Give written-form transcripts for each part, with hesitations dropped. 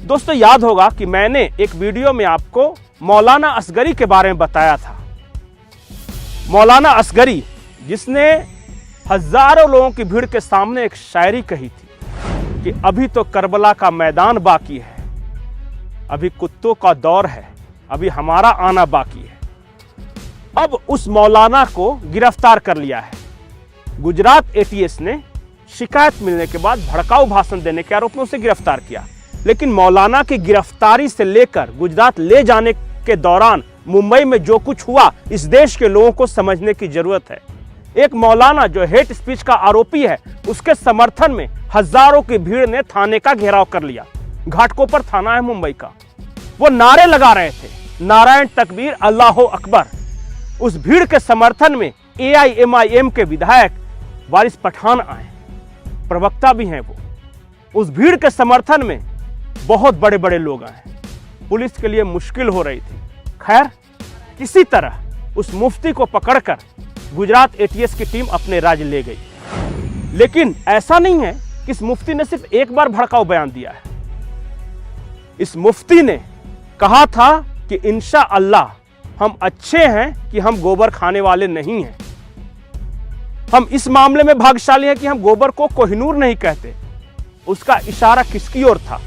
दोस्तों याद होगा कि मैंने एक वीडियो में आपको मौलाना असगरी के बारे में बताया था। मौलाना असगरी जिसने हजारों लोगों की भीड़ के सामने एक शायरी कही थी कि अभी तो करबला का मैदान बाकी है, अभी कुत्तों का दौर है, अभी हमारा आना बाकी है। अब उस मौलाना को गिरफ्तार कर लिया है। गुजरात एटीएस ने शिकायत मिलने के बाद भड़काऊ भाषण देने के आरोप में उसे गिरफ्तार किया। लेकिन मौलाना की गिरफ्तारी से लेकर गुजरात ले जाने के दौरान मुंबई में जो कुछ हुआ इस देश के लोगों को समझने की जरूरत है। एक मौलाना जो हेट स्पीच का आरोपी है, उसके समर्थन में हजारों की भीड़ ने थाने का घेराव कर लिया। घाटकोपर थाना है मुंबई का। वो नारे लगा रहे थे, नारायण तकबीर अल्लाह अकबर। उस भीड़ के समर्थन में AIMIM के विधायक वारिस पठान आए, प्रवक्ता भी हैं वो। उस भीड़ के समर्थन में बहुत बड़े बड़े लोग आए। पुलिस के लिए मुश्किल हो रही थी। खैर, किसी तरह उस मुफ्ती को पकड़कर गुजरात एटीएस की टीम अपने राज्य ले गई। लेकिन ऐसा नहीं है कि इस मुफ्ती ने सिर्फ एक बार भड़काऊ बयान दिया है। इस मुफ्ती ने कहा था कि इंशा अल्लाह हम अच्छे हैं कि हम गोबर खाने वाले नहीं हैं। हम इस मामले में भाग्यशाली हैं कि हम गोबर को कोहिनूर नहीं कहते। उसका इशारा किसकी ओर था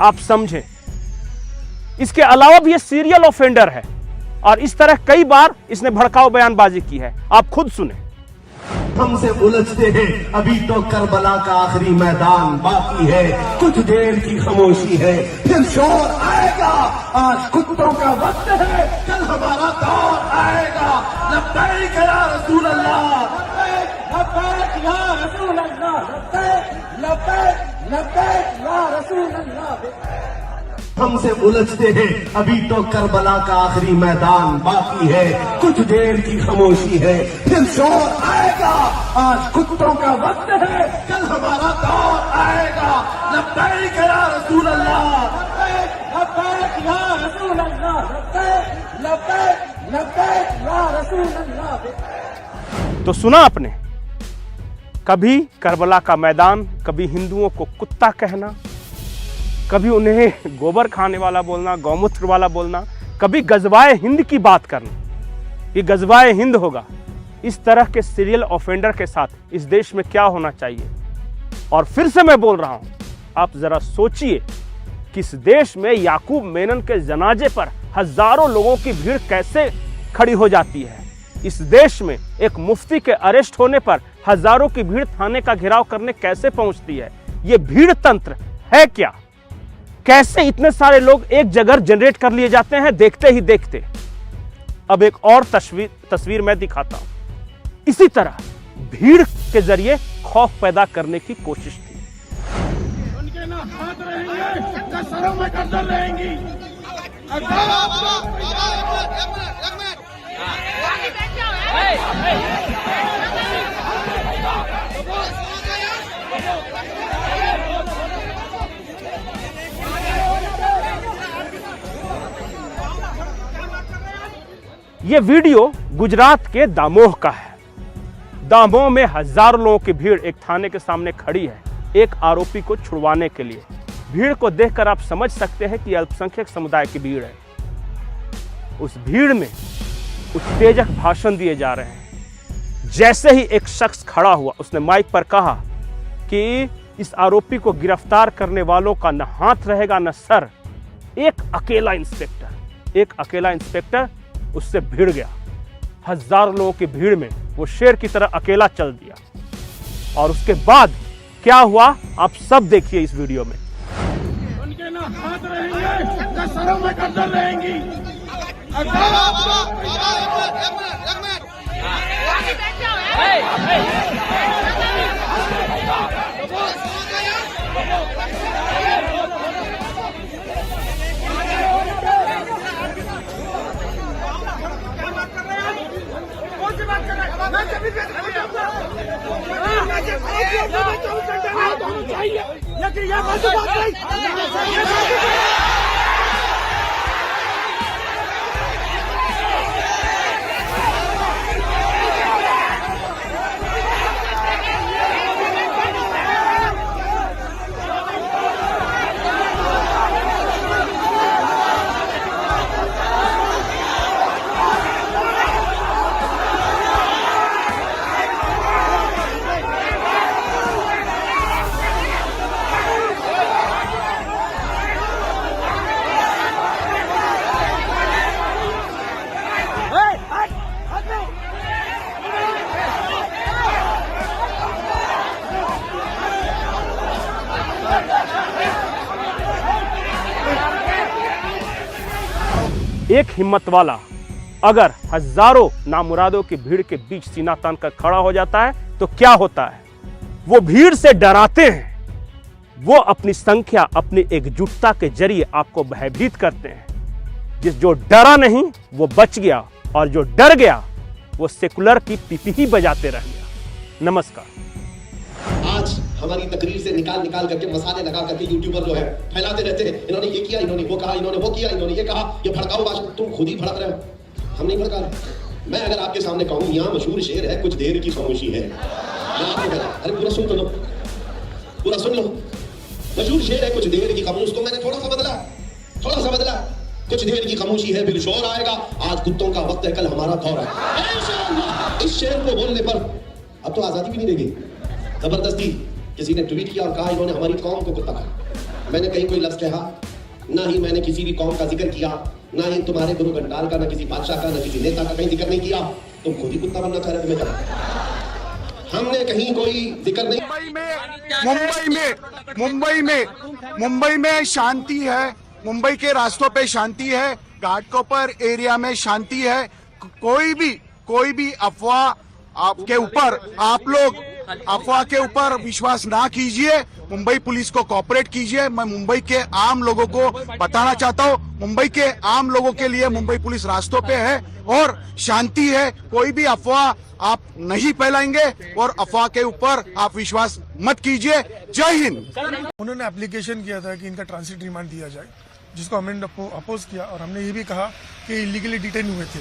आप समझें। इसके अलावा भी ये सीरियल ऑफेंडर है और इस तरह कई बार इसने भड़काऊ बयानबाजी की है। आप खुद सुने। हमसे उलझते हैं, अभी तो करबला का आखिरी मैदान बाकी है, कुछ देर की खामोशी है, फिर शोर आएगा। आज कुत्तों का वक्त है, कल हमारा दौर आएगा। लब्बैक या रसूल अल्लाह, लब्बैक या रसूल अल्लाह, लब्बैक लब्बैक या रसूल अल्लाह। हमसे उलझते हैं, अभी तो करबला का आखिरी मैदान बाकी है, कुछ देर की खामोशी है, फिर शोर आएगा। आज कुत्तों का वक्त है, कल हमारा दौर आएगा। लब्बैक या रसूल अल्लाह, लब्बैक या रसूल अल्लाह, लब्बैक लब्बैक या रसूल अल्लाह। तो सुना आपने, कभी करबला का मैदान, कभी हिंदुओं को कुत्ता कहना, कभी उन्हें गोबर खाने वाला बोलना, गौमूत्र वाला बोलना, कभी गजवाए हिंद की बात करना कि गजवाए हिंद होगा। इस तरह के सीरियल ऑफेंडर के साथ इस देश में क्या होना चाहिए। और फिर से मैं बोल रहा हूं, आप जरा सोचिए कि इस देश में याकूब मेनन के जनाजे पर हजारों लोगों की भीड़ कैसे खड़ी हो जाती है। इस देश में एक मुफ्ती के अरेस्ट होने पर हजारों की भीड़ थाने का घेराव करने कैसे पहुंचती है। ये भीड़ तंत्र है क्या? कैसे इतने सारे लोग एक जगह जनरेट कर लिए जाते हैं देखते ही देखते। अब एक और तस्वीर मैं दिखाता हूं। इसी तरह भीड़ के जरिए खौफ पैदा करने की कोशिश थी। उनके ना हाथ रहेंगे, सरों में गर्दन रहेंगी। ये वीडियो गुजरात के दामोह का है। दामोह में हजारों लोगों की भीड़ एक थाने के सामने खड़ी है, एक आरोपी को छुड़वाने के लिए। भीड़ को देखकर आप समझ सकते हैं कि अल्पसंख्यक समुदाय की भीड़ है। उस भीड़ में उत्तेजक भाषण दिए जा रहे हैं। जैसे ही एक शख्स खड़ा हुआ, उसने माइक पर कहा कि इस आरोपी को गिरफ्तार करने वालों का न हाथ रहेगा न सर। एक अकेला इंस्पेक्टर उससे भिड़ गया। हजारों लोगों की भीड़ में वो शेर की तरह अकेला चल दिया। और उसके बाद क्या हुआ आप सब देखिए इस वीडियो में। उनके ना हाथ रहेंगे, सरों में गर्दन रहेंगी। एक हिम्मत वाला अगर हजारों नामुरादों की भीड़ के बीच सीना तान कर खड़ा हो जाता है तो क्या होता है? वो भीड़ से डराते हैं, वो अपनी संख्या, अपनी एकजुटता के जरिए आपको भयभीत करते हैं। जो डरा नहीं वो बच गया, और जो डर गया वो सेकुलर की पीपी ही बजाते रह गया। नमस्कार। आज हमारी तकरीर से निकाल करके मसाले लगा करके यूट्यूबर जो है फैलाते रहते हैं, इन्होंने ये किया, इन्होंने वो कहा, इन्होंने वो किया, इन्होंने ये कहा, ये भड़काऊ भाषण। तुम खुद ही भड़क रहे हो, हम नहीं भड़का रहे। मैं अगर आपके सामने कहूँ, यहाँ मशहूर शेर है, कुछ देर की खामोशी है। मैं आपको कहता, अरे पूरा सुन लो, पूरा सुन लो। मशहूर शेर है, कुछ देर की खामोशी। उसको मैंने थोड़ा सा बदला। कुछ देर की खामोशी है, फिर शोर आएगा। आज कुत्तों का वक्त है, कल हमारा दौर है। इस शेर को बोलने पर अब तो आजादी भी नहीं रहेगी। जबरदस्ती किसी ने ट्वीट किया और कहा इन्होंने हमारी कौम को कुत्ता कहा। मैंने कहीं कोई लफ्ज कहा, ना ही मैंने किसी भी कौम का जिक्र किया, ना ही तुम्हारे गुरु घंटाल का, ना किसी बादशाह का, ना किसी नेता का कहीं जिक्र नहीं किया। तुम खुद ही कुत्ता बनना चाह रहे थे। हमने कहीं कोई जिक्र नहीं। मुंबई में शांति है, मुंबई के रास्तों पे शांति है, घाटकोपर एरिया में शांति है। कोई भी अफवाह आपके ऊपर, आप लोग अफवाह के ऊपर विश्वास ना कीजिए। मुंबई पुलिस को कोऑपरेट कीजिए। मैं मुंबई के आम लोगों को बताना चाहता हूँ, मुंबई के आम लोगों के लिए मुंबई पुलिस रास्तों पे है और शांति है। कोई भी अफवाह आप नहीं फैलाएंगे और अफवाह के ऊपर आप विश्वास मत कीजिए। जय हिंद। उन्होंने एप्लीकेशन किया था कि इनका ट्रांसिट रिमांड दिया जाए, जिसको हमने अपोज किया, और हमने ये भी कहा कि इलीगली डिटेन हुए थे,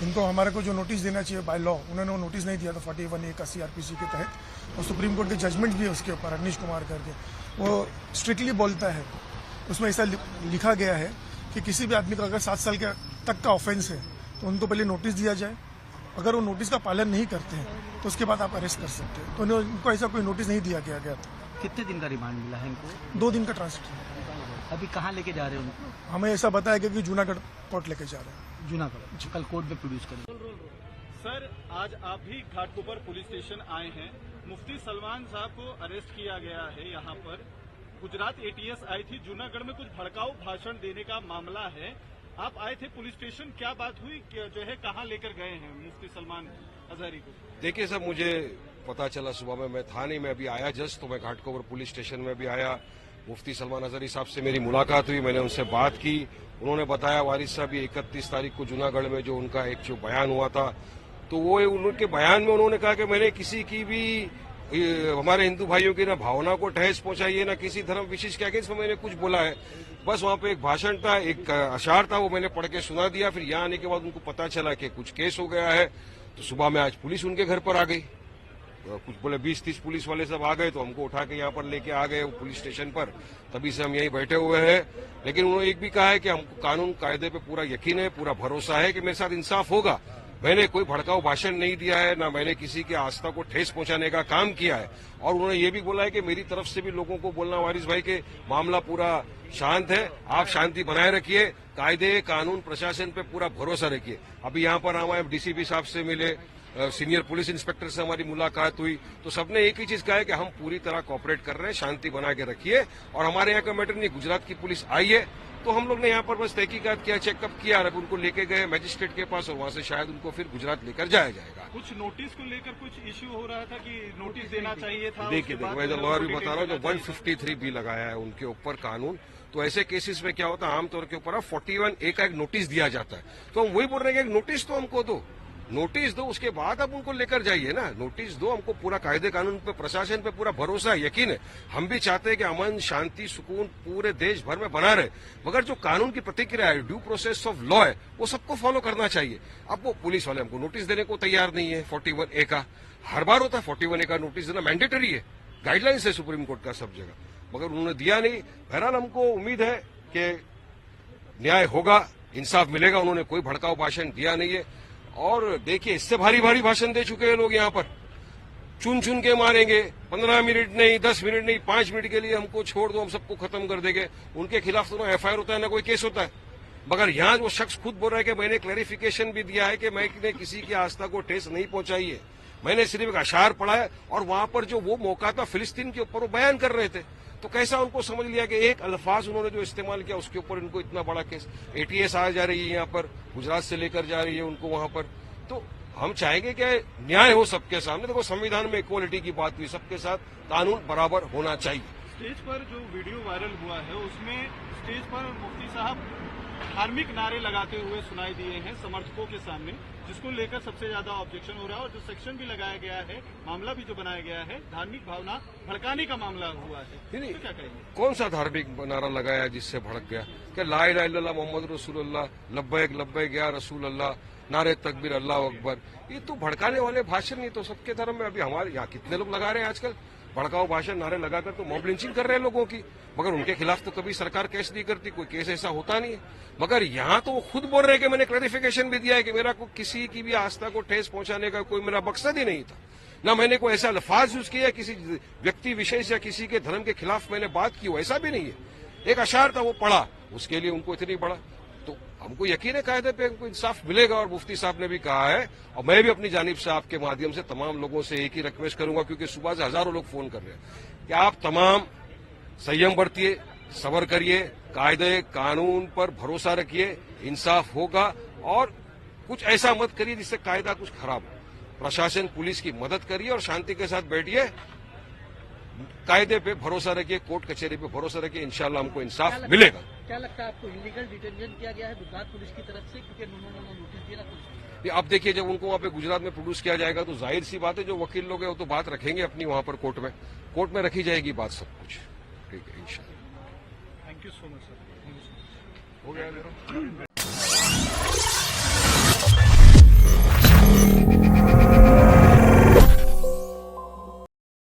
इनको हमारे को जो नोटिस देना चाहिए बाय लॉ, उन्होंने वो नोटिस नहीं दिया था 41A का CRPC के तहत। और सुप्रीम कोर्ट के जजमेंट भी है उसके ऊपर, अनिश कुमार करके, वो स्ट्रिक्टली बोलता है, उसमें ऐसा लिखा गया है कि किसी भी आदमी का अगर 7 साल के तक का ऑफेंस है तो उनको पहले नोटिस दिया जाए। अगर वो नोटिस का पालन नहीं करते हैं तो उसके बाद आप अरेस्ट कर सकते हैं। तो इनको ऐसा कोई नोटिस नहीं दिया गया। कितने दिन का रिमांड मिला है इनको? 2 दिन का ट्रांसिट। अभी कहाँ लेके जा रहे हैं उनको? हमें ऐसा बताया गया कि जूनागढ़ कोर्ट लेके जा रहे हैं। जूनागढ़ कल कोर्ट में प्रोड्यूस करें। सर, आज आप भी घाटकोपर पुलिस स्टेशन आए हैं। मुफ्ती सलमान साहब को अरेस्ट किया गया है। यहाँ पर गुजरात ATS आई थी, जूनागढ़ में कुछ भड़काऊ भाषण देने का मामला है। आप आए थे पुलिस स्टेशन, क्या बात हुई, जो है कहाँ लेकर गए हैं मुफ्ती सलमान अजहरी को? देखिए सर, मुझे पता चला सुबह में, मैं थाने में अभी आया जस्ट, तो मैं घाटकोपर पुलिस स्टेशन में भी आया। मुफ्ती सलमान अजहरी साहब से मेरी मुलाकात हुई, मैंने उनसे बात की। उन्होंने बताया वारिस साहब 31 तारीख को जूनागढ़ में जो उनका एक जो बयान हुआ था, तो वो उनके बयान में उन्होंने कहा कि मैंने किसी की भी, हमारे हिंदू भाइयों की ना भावना को ठेस पहुंचाई है, ना किसी धर्म विशेष के अगेंस्ट में मैंने कुछ बोला है। बस वहां पे एक भाषण था, एक अशार था, वो मैंने पढ़ के सुना दिया। फिर यहाँ आने के बाद उनको पता चला कि कुछ केस हो गया है, तो सुबह में आज पुलिस उनके घर पर आ गई। कुछ बोले 20-30 पुलिस वाले सब आ गए, तो हमको उठा के यहाँ पर लेके आ गए पुलिस स्टेशन पर। तभी से हम यहीं बैठे हुए हैं। लेकिन उन्होंने एक भी कहा है कि हमको कानून कायदे पे पूरा यकीन है, पूरा भरोसा है कि मेरे साथ इंसाफ होगा। मैंने कोई भड़काऊ भाषण नहीं दिया है, ना मैंने किसी की आस्था को ठेस पहुंचाने का काम किया है। और उन्होंने ये भी बोला है कि मेरी तरफ से भी लोगों को बोलना, वारिस भाई के मामला पूरा शांत है, आप शांति बनाए रखिए, कायदे कानून प्रशासन पे पूरा भरोसा रखिए। अभी यहाँ पर हमारे DCP साहब से मिले, सीनियर पुलिस इंस्पेक्टर से हमारी मुलाकात हुई, तो सबने एक ही चीज कहा है कि हम पूरी तरह कोऑपरेट कर रहे हैं, शांति बना के रखिए। और हमारे यहाँ का मैटर नहीं, गुजरात की पुलिस आई है, तो हम लोग ने यहाँ पर बस तहकीकात किया, चेकअप किया, और उनको लेके गए मजिस्ट्रेट के पास, और वहाँ से शायद उनको फिर गुजरात लेकर जाया जाएगा। कुछ नोटिस को लेकर कुछ इश्यू हो रहा था कि नोटिस देना चाहिए था। देखिए मैं जो लॉयर भी बता रहा हूँ, जो 153 भी लगाया है उनके ऊपर कानून, तो ऐसे केसेस में क्या होता है, आमतौर के ऊपर 41A का एक नोटिस दिया जाता है। तो हम वही बोल रहे हैं कि एक नोटिस तो हमको दो, नोटिस दो, उसके बाद आप उनको लेकर जाइए ना। नोटिस दो, हमको पूरा कायदे कानून पे, प्रशासन पे पूरा भरोसा है, यकीन है। हम भी चाहते हैं कि अमन शांति सुकून पूरे देश भर में बना रहे, मगर जो कानून की प्रतिक्रिया है, ड्यू प्रोसेस ऑफ लॉ है, वो सबको फॉलो करना चाहिए। अब वो पुलिस वाले हमको नोटिस देने को तैयार नहीं है 41A का। हर बार होता है 41A का नोटिस देना, मैंडेटरी है, गाइडलाइंस है सुप्रीम कोर्ट का सब जगह, मगर उन्होंने दिया नहीं। बहरहाल हमको उम्मीद है कि न्याय होगा, इंसाफ मिलेगा। उन्होंने कोई भड़काऊ भाषण दिया नहीं है। और देखिए, इससे भारी भारी भाषण दे चुके हैं लोग यहाँ पर, चुन चुन के मारेंगे, 15 मिनट नहीं, 10 मिनट नहीं, 5 मिनट के लिए हमको छोड़ दो, हम सबको खत्म कर देंगे। उनके खिलाफ तो ना FIR होता है, ना कोई केस होता है। मगर यहाँ वो शख्स खुद बोल रहा है कि मैंने क्लैरिफिकेशन भी दिया है कि मैंने किसी की आस्था को ठेस नहीं पहुंचाई है, मैंने सिर्फ एक अशार पढ़ा है। और वहां पर जो वो मौका था फिलिस्तीन के ऊपर, वो बयान कर रहे थे। तो कैसा उनको समझ लिया कि एक अल्फाज उन्होंने जो इस्तेमाल किया उसके ऊपर इनको इतना बड़ा केस, एटीएस आ जा रही है यहाँ पर, गुजरात से लेकर जा रही है उनको वहां पर। तो हम चाहेंगे कि न्याय हो सबके सामने। देखो संविधान में इक्वालिटी की बात हुई, सबके साथ कानून बराबर होना चाहिए। स्टेज पर जो वीडियो वायरल हुआ है उसमें स्टेज पर मुफ्ती साहब धार्मिक नारे लगाते हुए सुनाई दिए हैं समर्थकों के सामने, जिसको लेकर सबसे ज्यादा ऑब्जेक्शन हो रहा है। और जो सेक्शन भी लगाया गया है, मामला भी जो बनाया गया है, धार्मिक भावना भड़काने का मामला हुआ है, तो क्या कहेंगे? कौन सा धार्मिक नारा लगाया जिससे भड़क गया? क्या ला इलाहा इल्लल्लाह मोहम्मद रसूलुल्लाह, लब्बैक लब्बैक या रसूल अल्लाह, नारे तकबीर अल्लाह अकबर, ये तो भड़काने वाले भाषण। नहीं तो सबके धर्म में अभी हमारे यहाँ कितने लोग लगा रहे हैं आजकल भड़काऊ भाषण, नारे लगाकर तो मॉब लिंचिंग कर रहे हैं लोगों की, मगर उनके खिलाफ तो कभी सरकार केस नहीं करती, कोई केस ऐसा होता नहीं है। मगर यहाँ तो वो खुद बोल रहे हैं कि मैंने क्लैरिफिकेशन भी दिया है कि मेरा को किसी की भी आस्था को ठेस पहुंचाने का कोई मेरा मकसद ही नहीं था, ना मैंने कोई ऐसा अल्फाज यूज किया किसी व्यक्ति विशेष या किसी के धर्म के खिलाफ मैंने बात की हो, ऐसा भी नहीं है। एक अशार था वो पढ़ा, उसके लिए उनको इतनी बड़ा, तो हमको यकीन है कायदे पे हमको इंसाफ मिलेगा। और मुफ्ती साहब ने भी कहा है, और मैं भी अपनी जानिब से आपके माध्यम से तमाम लोगों से एक ही रिक्वेस्ट करूंगा, क्योंकि सुबह से हजारों लोग फोन कर रहे हैं कि आप तमाम संयम बरतिए, सब्र करिए, कायदे कानून पर भरोसा रखिए, इंसाफ होगा। और कुछ ऐसा मत करिए जिससे कायदा कुछ खराब हो। प्रशासन पुलिस की मदद करिए और शांति के साथ बैठिए, कायदे पे भरोसा रखिए, कोर्ट कचहरी पे भरोसा रखिए, इंशाल्लाह हमको इंसाफ मिलेगा। क्या लगता है आपको इलीगल डिटेंशन किया गया है गुजरात पुलिस की तरफ से, क्योंकि उन्होंने नोटिस दिया ना? अब देखिए, जब उनको वहां पे गुजरात में प्रोड्यूस किया जाएगा तो जाहिर सी बात है जो वकील लोग हैं वो तो बात रखेंगे अपनी वहां पर कोर्ट में रखी जाएगी बात सब कुछ। ठीक है, इंशाल्लाह। Thank you so much sir. हो गया मेरा।